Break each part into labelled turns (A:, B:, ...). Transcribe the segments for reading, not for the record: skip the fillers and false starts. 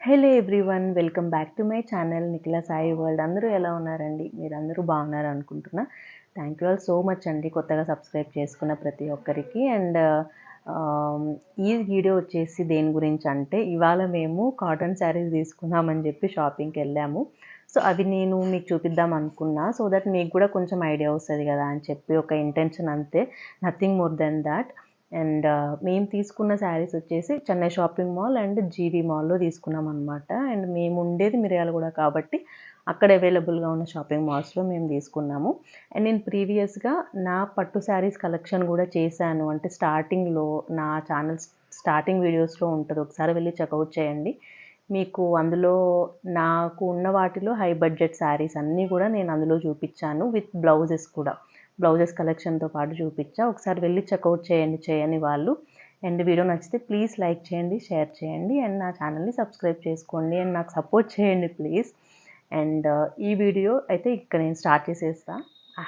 A: Hello everyone, welcome back to my channel Nikhila Sai world. అందరూ ఎలా ఉన్నారండి? మీరందరూ బాగున్నారు అనుకుంటున్నా. Thank you all so much అండి కొత్తగా సబ్స్క్రైబ్ చేసుకున్న ప్రతి ఒక్కరికి. అండ్ ఈ వీడియో వచ్చేసి దేని గురించి అంటే, ఇవాళ మేము కాటన్ శారీస్ తీసుకుందామని చెప్పి షాపింగ్కి వెళ్ళాము. సో అవి నేను మీకు చూపిద్దాం అనుకున్నా, సో దట్ మీకు కూడా కొంచెం ఐడియా వస్తుంది కదా అని చెప్పి ఒక ఇంటెన్షన్, అంతే, nothing more than that. And మేము తీసుకున్న శారీస్ వచ్చేసి Chennai shopping mall and GV మాల్లో తీసుకున్నాం అనమాట. అండ్ మేము ఉండేది మిర్యాలగూడ కాబట్టి అక్కడ అవైలబుల్గా ఉన్న షాపింగ్ మాల్స్లో మేము తీసుకున్నాము. అండ్ నేను ప్రీవియస్గా నా పట్టు శారీస్ కలెక్షన్ కూడా చేశాను, అంటే స్టార్టింగ్లో నా ఛానల్ స్టార్టింగ్ వీడియోస్లో ఉంటుంది, ఒకసారి వెళ్ళి చెక్అవుట్ చేయండి. మీకు అందులో నాకు ఉన్న వాటిలో హై బడ్జెట్ శారీస్ అన్నీ కూడా నేను అందులో చూపించాను, విత్ బ్లౌజెస్ కూడా, బ్లౌజెస్ కలెక్షన్తో పాటు చూపించా. ఒకసారి వెళ్ళి చెక్అవుట్ చేయండి చేయని వాళ్ళు. అండ్ వీడియో నచ్చితే ప్లీజ్ లైక్ చేయండి, షేర్ చేయండి, అండ్ నా ఛానల్ని సబ్స్క్రైబ్ చేసుకోండి, అండ్ నాకు సపోర్ట్ చేయండి ప్లీజ్. అండ్ ఈ వీడియో అయితే ఇక్కడ నేను స్టార్ట్ చేసేస్తా.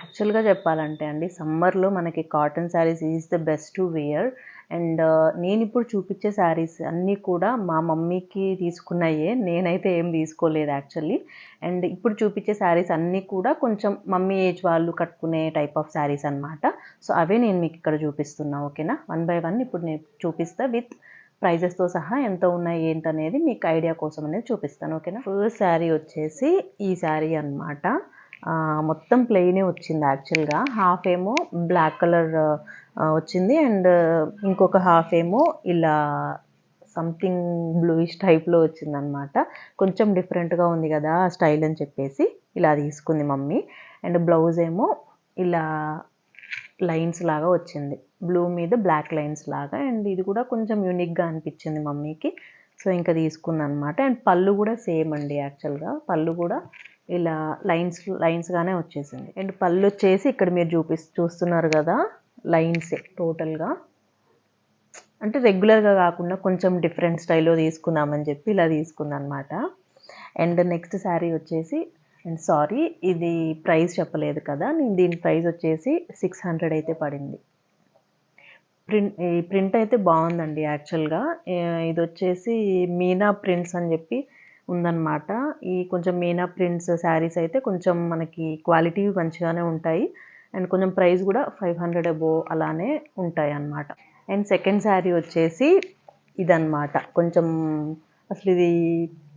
A: యాక్చువల్గా చెప్పాలంటే అండి, సమ్మర్లో మనకి cotton saris is the best to wear. And నేను ఇప్పుడు చూపించే శారీస్ అన్నీ కూడా మా మమ్మీకి తీసుకున్నాయే, నేనైతే ఏం తీసుకోలేదు యాక్చువల్లీ. అండ్ ఇప్పుడు చూపించే శారీస్ అన్నీ కూడా కొంచెం మమ్మీ ఏజ్ వాళ్ళు కట్టుకునే టైప్ ఆఫ్ శారీస్ అనమాట. సో అవే నేను మీకు ఇక్కడ చూపిస్తున్నా, ఓకేనా? వన్ బై వన్ ఇప్పుడు నేను చూపిస్తా, విత్ ప్రైజెస్తో సహా ఎంత ఉన్నాయి ఏంటనేది మీకు ఐడియా కోసం అనేది చూపిస్తాను, ఓకేనా? ఫస్ట్ శారీ వచ్చేసి ఈ శారీ అనమాట. మొత్తం ప్లెయినే వచ్చింది యాక్చువల్గా. హాఫ్ ఏమో బ్లాక్ కలర్ వచ్చింది, అండ్ ఇంకొక హాఫ్ ఏమో ఇలా సంథింగ్ బ్లూయిష్ టైప్లో వచ్చిందనమాట. కొంచెం డిఫరెంట్గా ఉంది కదా స్టైల్ అని చెప్పేసి ఇలా తీసుకుంది మమ్మీ. అండ్ బ్లౌజ్ ఏమో ఇలా లైన్స్ లాగా వచ్చింది, బ్లూ మీద బ్లాక్ లైన్స్ లాగా. అండ్ ఇది కూడా కొంచెం యూనిక్గా అనిపించింది మమ్మీకి, సో ఇంకా తీసుకుంది అనమాట. అండ్ పళ్ళు కూడా సేమ్ అండి, యాక్చువల్గా పళ్ళు కూడా ఇలా లైన్స్గానే వచ్చేసింది. అండ్ పళ్ళు వచ్చేసి ఇక్కడ మీరు చూస్తున్నారు కదా, లైన్సే టోటల్గా, అంటే రెగ్యులర్గా కాకుండా కొంచెం డిఫరెంట్ స్టైల్లో తీసుకుందామని చెప్పి ఇలా తీసుకుందనమాట. అండ్ నెక్స్ట్ శారీ వచ్చేసి, అండ్ సారీ ఇది ప్రైస్ చెప్పలేదు కదా నేను, దీని ప్రైస్ వచ్చేసి 600 అయితే పడింది. ఈ ప్రింట్ అయితే బాగుందండి యాక్చువల్గా. ఇది వచ్చేసి మీనా ప్రింట్స్ అని చెప్పి ఉందన్నమాట. ఈ కొంచెం మీనా ప్రింట్స్ శారీస్ అయితే కొంచెం మనకి క్వాలిటీ మంచిగానే ఉంటాయి, అండ్ కొంచెం ప్రైస్ కూడా 500 అబోవ్ అలానే ఉంటాయి అన్నమాట. అండ్ సెకండ్ శారీ వచ్చేసి ఇదన్నమాట. కొంచెం అసలు ఇది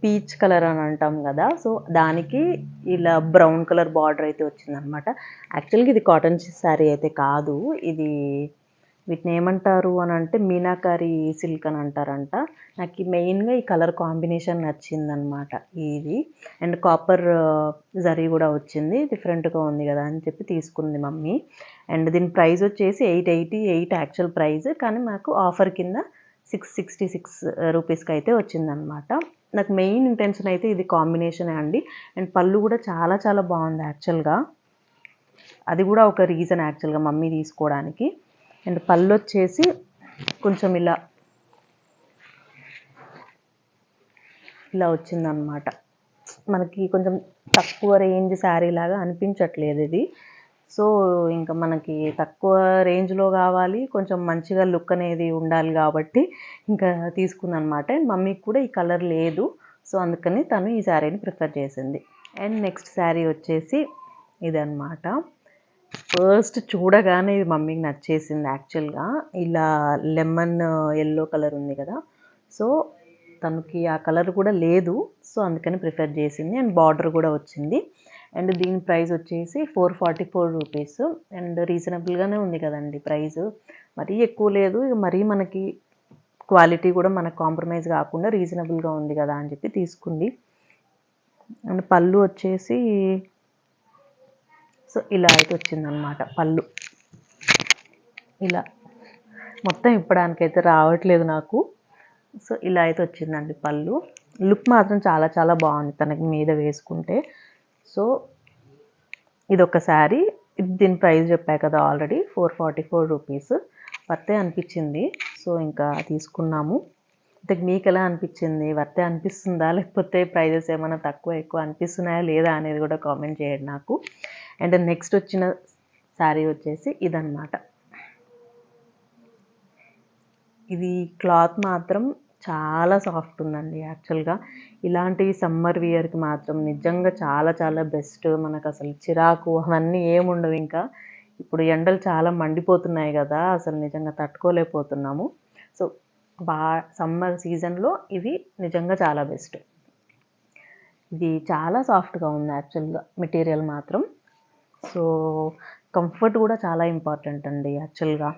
A: పీచ్ కలర్ అని అంటాం కదా, సో దానికి ఇలా బ్రౌన్ కలర్ బార్డర్ అయితే వచ్చిందనమాట. యాక్చువల్గా ఇది కాటన్ శారీ అయితే కాదు, ఇది వీటిని ఏమంటారు అని అంటే మీనాకారి సిల్క్ అని అంటారంట. నాకు మెయిన్గా ఈ కలర్ కాంబినేషన్ నచ్చిందనమాట ఇది. అండ్ కాపర్ జరీ కూడా వచ్చింది, డిఫరెంట్గా ఉంది కదా అని చెప్పి తీసుకుంది మమ్మీ. అండ్ దీని ప్రైస్ వచ్చేసి 888 యాక్చువల్ ప్రైస్, కానీ మాకు ఆఫర్ కింద 666 రూపీస్కి అయితే వచ్చిందనమాట. నాకు మెయిన్ ఇంటెన్షన్ అయితే ఇది కాంబినేషనే అండి. అండ్ పళ్ళు కూడా చాలా చాలా బాగుంది యాక్చువల్గా, అది కూడా ఒక రీజన్ యాక్చువల్గా మమ్మీ తీసుకోవడానికి. అండ్ పళ్ళు వచ్చేసి కొంచెం ఇలా వచ్చిందనమాట. మనకి కొంచెం తక్కువ రేంజ్ శారీ లాగా అనిపించట్లేదు ఇది. సో ఇంకా మనకి తక్కువ రేంజ్లో కావాలి, కొంచెం మంచిగా లుక్ అనేది ఉండాలి కాబట్టి ఇంకా తీసుకుందనమాట. అండ్ మమ్మీకి కూడా ఈ కలర్ లేదు, సో అందుకని తను ఈ శారీని ప్రిఫర్ చేసింది. అండ్ నెక్స్ట్ శారీ వచ్చేసి ఇదన్నమాట. ఫస్ట్ చూడగానే ఇది మమ్మీకి నచ్చేసింది యాక్చువల్గా. ఇలా లెమన్ ఎల్లో కలర్ ఉంది కదా, సో తనకి ఆ కలర్ కూడా లేదు, సో అందుకని ప్రిఫర్ చేసింది. అండ్ బార్డర్ కూడా వచ్చింది. అండ్ దీని ప్రైస్ వచ్చేసి 444 రూపీస్. అండ్ రీజనబుల్గానే ఉంది కదండి ప్రైస్, మరీ ఎక్కువ లేదు, ఇక మరీ మనకి క్వాలిటీ కూడా మనకు కాంప్రమైజ్ కాకుండా రీజనబుల్గా ఉంది కదా అని చెప్పి తీసుకుంది. అండ్ పళ్ళు వచ్చేసి సో ఇలా అయితే వచ్చిందనమాట. పళ్ళు ఇలా మొత్తం ఇప్పడానికైతే రావట్లేదు నాకు, సో ఇలా అయితే వచ్చిందండి పళ్ళు. లుక్ మాత్రం చాలా చాలా బాగుంది తనకి మీద వేసుకుంటే. సో ఇదొక శారీ, దీని ప్రైస్ చెప్పా కదా ఆల్రెడీ, 444 రూపీస్. వర్తే అనిపించింది, సో ఇంకా తీసుకున్నాము. అంటే మీకు ఎలా అనిపించింది? వర్తే అనిపిస్తుందా, లేకపోతే ప్రైజెస్ ఏమైనా తక్కువ ఎక్కువ అనిపిస్తున్నాయా లేదా అనేది కూడా కామెంట్ చేయండి నాకు. అండ్ నెక్స్ట్ వచ్చిన శారీ వచ్చేసి ఇదన్నమాట. ఇది క్లాత్ మాత్రం చాలా సాఫ్ట్ ఉందండి. యాక్చువల్గా ఇలాంటి సమ్మర్ వియర్కి మాత్రం నిజంగా చాలా చాలా బెస్ట్. మనకు అసలు చిరాకు అవన్నీ ఏముండవు. ఇంకా ఇప్పుడు ఎండలు చాలా మండిపోతున్నాయి కదా, అసలు నిజంగా తట్టుకోలేకపోతున్నాము. సో సమ్మర్ సీజన్లో ఇవి నిజంగా చాలా బెస్ట్. ఇది చాలా సాఫ్ట్గా ఉంది యాక్చువల్గా మెటీరియల్ మాత్రం. సో కంఫర్ట్ కూడా చాలా ఇంపార్టెంట్ అండి యాక్చువల్గా.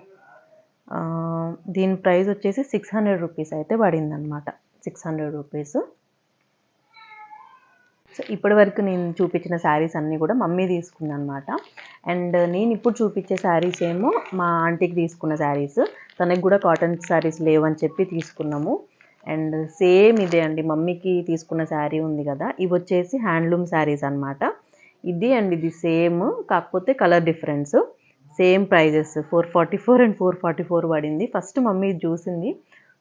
A: దీని ప్రైస్ వచ్చేసి 600 రూపీస్ అయితే పడిందనమాట. 600 రూపీస్. సో ఇప్పటి వరకు నేను చూపించిన శారీస్ అన్నీ కూడా మమ్మీ తీసుకుందనమాట. అండ్ నేను ఇప్పుడు చూపించే శారీస్ ఏమో మా ఆంటీకి తీసుకున్న శారీస్. తనకి కూడా కాటన్ శారీస్ లేవని చెప్పి తీసుకున్నాము. అండ్ సేమ్ ఇదే అండి, మమ్మీకి తీసుకున్న శారీ ఉంది కదా, ఇవి వచ్చేసి హ్యాండ్లూమ్ శారీస్ అనమాట. ఇది అండ్ ఇది సేమ్, కాకపోతే colour difference. Same prices 444 and 444 పడింది. ఫస్ట్ మమ్మీ చూసింది,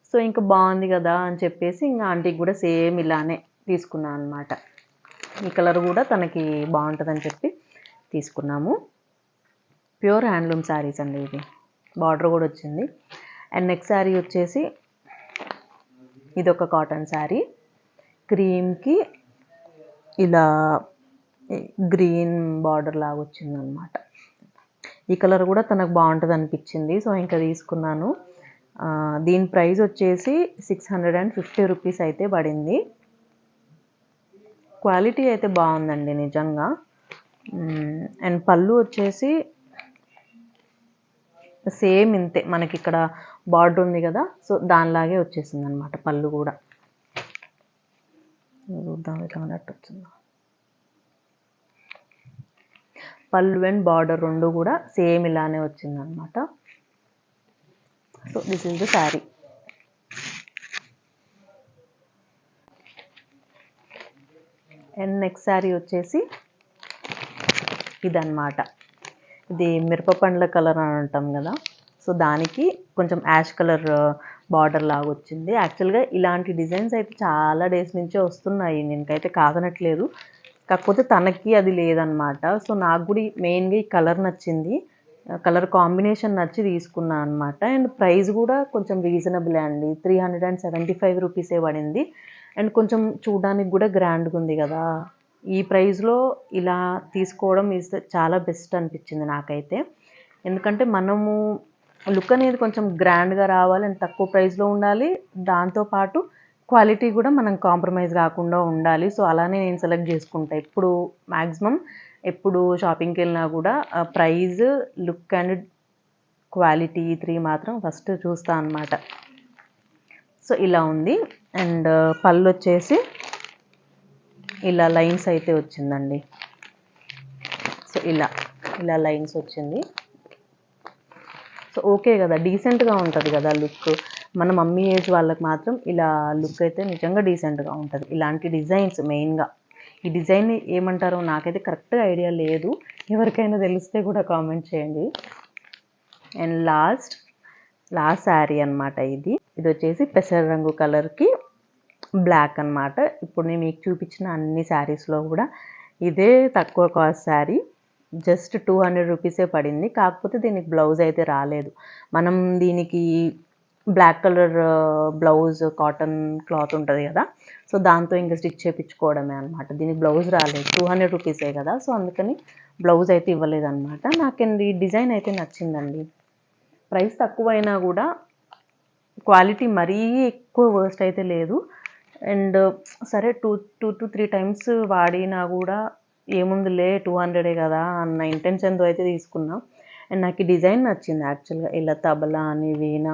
A: సో ఇంకా బాగుంది కదా అని చెప్పేసి ఇంకా ఆంటీకి కూడా సేమ్ ఇలానే తీసుకున్నాను అనమాట. ఈ కలర్ కూడా తనకి బాగుంటుందని చెప్పి తీసుకున్నాము. ప్యూర్ హ్యాండ్లూమ్ శారీస్ అండి ఇది. బార్డర్ కూడా వచ్చింది. అండ్ నెక్స్ట్ శారీ వచ్చేసి ఇది ఒక కాటన్ శారీ. క్రీమ్కి ఇలా గ్రీన్ బార్డర్ లాగా వచ్చిందనమాట. ఈ కలర్ కూడా తనకు బాగుంటుంది అనిపించింది, సో ఇంకా తీసుకున్నాను. దీని ప్రైస్ వచ్చేసి 650 రూపీస్ అయితే పడింది. క్వాలిటీ అయితే బాగుందండి నిజంగా. అండ్ పళ్ళు వచ్చేసి సేమ్ ఇంతే, మనకి ఇక్కడ బార్డర్ ఉంది కదా, సో దానిలాగే వచ్చేసింది అనమాట పళ్ళు కూడా. చూద్దాం ఎట్లా ఉన్నట్టు వచ్చిందో. పళ్ళు అండ్ బార్డర్ రెండు కూడా సేమ్ ఇలానే వచ్చిందనమాట. So this is the sari. And next sari వచ్చేసి ఇదన్నమాట. ఇది మిరప పండ్ల కలర్ అని అంటాం కదా, సో దానికి కొంచెం యాష్ కలర్ బార్డర్ లాగా వచ్చింది. యాక్చువల్గా ఇలాంటి డిజైన్స్ అయితే చాలా డేస్ నుంచే వస్తున్నాయి, నేనకైతే కాదనట్లేదు. కాకపోతే తనకి అది లేదనమాట. సో నాకు కూడా మెయిన్గా ఈ కలర్ నచ్చింది, కలర్ కాంబినేషన్ నచ్చి తీసుకున్నా అనమాట. అండ్ ప్రైస్ కూడా కొంచెం రీజనబులే అండి, 375 రూపీసే పడింది. అండ్ కొంచెం చూడడానికి కూడా గ్రాండ్గా ఉంది కదా, ఈ ప్రైస్లో ఇలా తీసుకోవడం ఈజ్ చాలా బెస్ట్ అనిపించింది నాకైతే. ఎందుకంటే మనము లుక్ అనేది కొంచెం గ్రాండ్గా రావాలి అండ్ తక్కువ ప్రైస్లో ఉండాలి, దాంతోపాటు క్వాలిటీ కూడా మనం కాంప్రమైజ్ కాకుండా ఉండాలి. సో అలానే నేను సెలెక్ట్ చేసుకుంటా ఎప్పుడు. మ్యాక్సిమం ఎప్పుడు షాపింగ్కి వెళ్ళినా కూడా ప్రైజ్, లుక్ అండ్ క్వాలిటీ 3 మాత్రం ఫస్ట్ చూస్తా అనమాట. సో ఇలా ఉంది. అండ్ పళ్ళు వచ్చేసి ఇలా లైన్స్ అయితే వచ్చిందండి. సో ఇలా లైన్స్ వచ్చింది. సో ఓకే కదా, డీసెంట్గా ఉంటుంది కదా లుక్. మన మమ్మీ ఏజ్ వాళ్ళకి మాత్రం ఇలా లుక్ అయితే నిజంగా డీసెంట్గా ఉంటుంది. ఇలాంటి డిజైన్స్ మెయిన్గా, ఈ డిజైన్ ఏమంటారో నాకైతే కరెక్ట్గా ఐడియా లేదు, ఎవరికైనా తెలిస్తే కూడా కామెంట్ చేయండి. అండ్ లాస్ట్ శారీ అనమాట ఇది. ఇది వచ్చేసి పెసర రంగు కలర్కి బ్లాక్ అనమాట. ఇప్పుడు నేను మీకు చూపించిన అన్ని శారీస్లో కూడా ఇదే తక్కువ కాస్ట్ శారీ, జస్ట్ 200 రూపీసే పడింది. కాకపోతే దీనికి బ్లౌజ్ అయితే రాలేదు. మనం దీనికి black colour blouse cotton cloth ఉంటుంది కదా, సో దాంతో ఇంకా స్టిచ్ చేయించుకోవడమే అనమాట. దీనికి బ్లౌజ్ రాలేదు, 200 రూపీసే కదా, సో అందుకని బ్లౌజ్ అయితే ఇవ్వలేదన్నమాట. నాకండి ఈ డిజైన్ అయితే నచ్చిందండి. ప్రైస్ తక్కువైనా కూడా క్వాలిటీ మరీ ఎక్కువ వర్స్ట్ అయితే లేదు. అండ్ సరే 2 to 3 టైమ్స్ వాడినా కూడా ఏముందిలే 200 కదా అన్న ఇంటెన్షన్తో అయితే తీసుకున్నా. అండ్ నాకు ఈ డిజైన్ నచ్చింది యాక్చువల్గా, ఇలా తబలా అని వీణ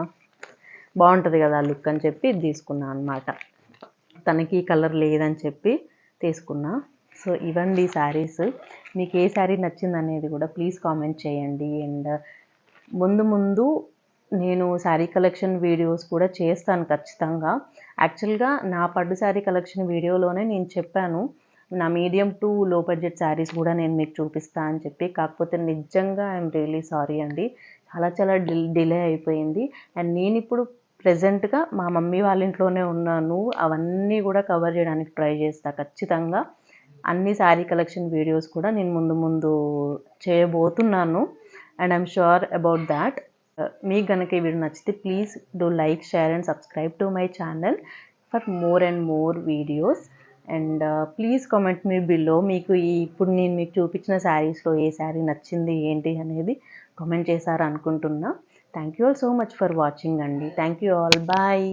A: బాగుంటుంది కదా లుక్ అని చెప్పి ఇది తీసుకున్నా అనమాట. తనకి కలర్ లేదని చెప్పి తీసుకున్నా. సో ఇవండి శారీస్. మీకు ఏ శారీ నచ్చింది అనేది కూడా ప్లీజ్ కామెంట్ చేయండి. అండ్ ముందు నేను శారీ కలెక్షన్ వీడియోస్ కూడా చేస్తాను ఖచ్చితంగా. యాక్చువల్గా నా పట్టు శారీ కలెక్షన్ వీడియోలోనే నేను చెప్పాను, నా మీడియం టు లో బడ్జెట్ శారీస్ కూడా నేను మీకు చూపిస్తాను అని చెప్పి. కాకపోతే నిజంగా ఐఎమ్ రియలీ సారీ అండి, చాలా డిలే అయిపోయింది. అండ్ నేను ఇప్పుడు ప్రెజెంట్గా మా మమ్మీ వాళ్ళ ఇంట్లోనే ఉన్నాను. అవన్నీ కూడా కవర్ చేయడానికి ట్రై చేస్తాను ఖచ్చితంగా. అన్ని శారీ కలెక్షన్ వీడియోస్ కూడా నేను ముందు చేయబోతున్నాను. And I'm sure about that. మీకు కనుక ఈ వీడియో నచ్చితే please do like, share and subscribe to my channel for more and more videos. And please comment me below మీకు ఇప్పుడు నేను మీకు చూపించిన శారీస్లో ఏ శారీ నచ్చింది ఏంటి అనేది కామెంట్ చేశారు అనుకుంటున్నా. Thank you all so much for watching అండి. Thank you all. బాయ్.